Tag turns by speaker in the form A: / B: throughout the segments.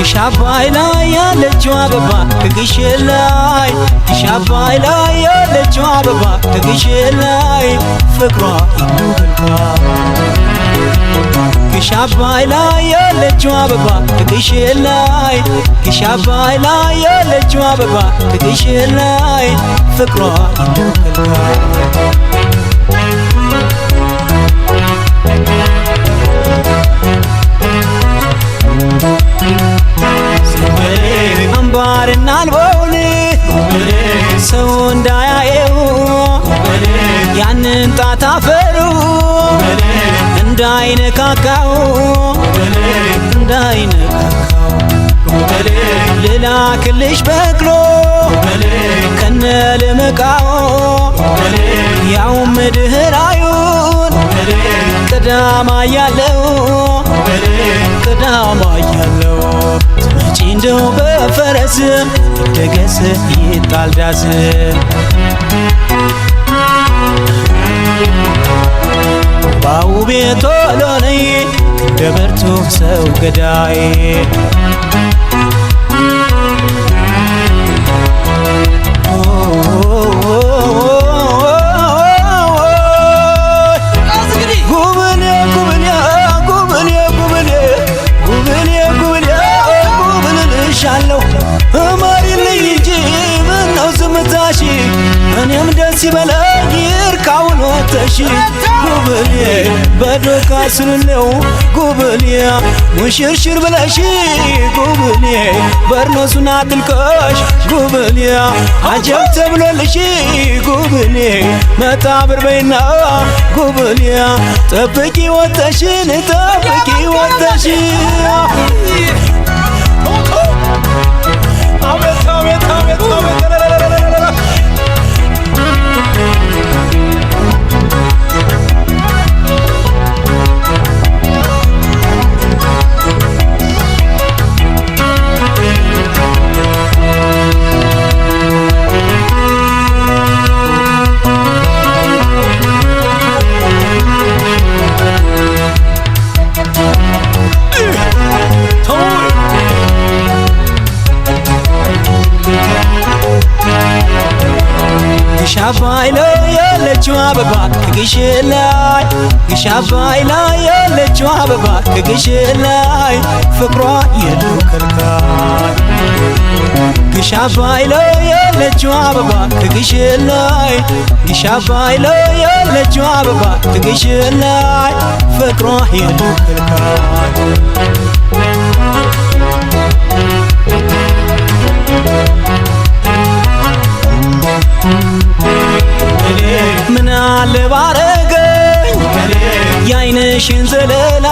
A: ግሻባይ ላይ ያለችው አበባ ከግሽን ላይ ግሻባይ ላይ ያለችው አበባ ከግሽን ላይ ፍቅሯ ይኑርልካ ግሻባይ ላይ ያለችው አበባ ከግሽን ላይ ግሻባይ ላይ ያለችው አበባ ከግሽን ላይ ፍቅሯ ይኑርልካ አምባርና አልቦውን ሰው እንዳያየው ያንን ጣት አፈሩ እንዳይነካካው ልላክልሽ በቅሎ ከነ ልመቃው ያው ምድህራዩን ቅዳማ ያለው ትመጪ እንደው በፈረስ ይደገስ ይጣል ዳስ ባውቤ ቶሎ ነይ እንደ በርቱ ሰው ገዳይ እኔም ደስ ይበለኝ ይርካውን ወተሽ ጉብሌ በዶቃ ስንለው ጉብሌ ሙሽርሽር ብለሽ ጉብሌ በርኖሱን አጥልቀሽ ጉብሌ አጀብ ተብሎልሽ ጉብሌ መጣብር በይና ጉብሌ ጠብቂ ወተሽን ጠብቂ ወተሽ አቤት አቤት አቤት አቤት ግሻባይ ላይ ያለችው አበባ ከግሽን ላይ ግሻባይ ላይ ያለችው አበባ ከግሽን ላይ ፍቅሯ የለው ከልካይ ግሻባይ ላይ ያለችው አበባ ከግሽን ላይ ግሻባይ ላይ ያለችው አበባ ከግሽን ላይ ፍቅሯ የለው ከልካይ ምን አለ ባረገኝ ያይንሽን ዘለላ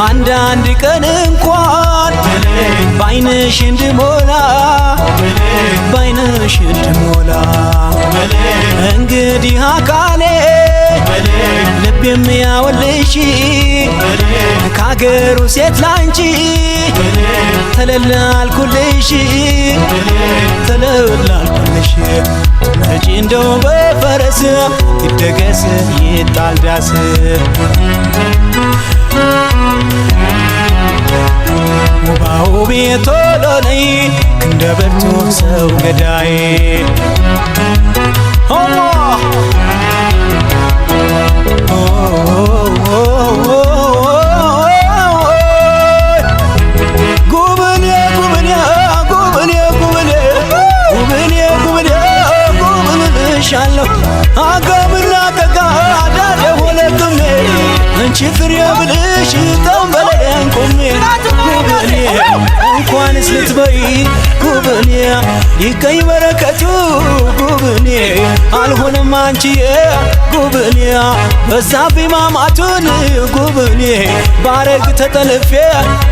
A: አንዳንድ ቀን እንኳን ባይንሽ እንድሞላ እንግዲህ አካሌ ልብ የሚያወልሽ ካገሩ ሴት ላንቺ ተለላልኩልሽ መጪ እንደው በፈረስ ይደገስ ይጣል ዳስ ባውቤ ቶሎ ነይ እንደ በርቱ ሰው ገዳይ አጋምና ተጋዳ ደወለክሜ እንቺ ፍሬ ብልሽ ተንበለን ቆሜ ጉብኔ እንኳንስ ልትበይ ጉብኔ ይገኝ በረከቱ ጉብኔ አልሆነም አንቺዬ ጉብኔ በዛብኝ ማማቱን ጉብኔ ባረግ ተጠልፌ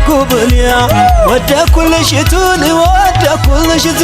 A: ጉብኔ ወደኩልሽቱን ወደኩልሽቱ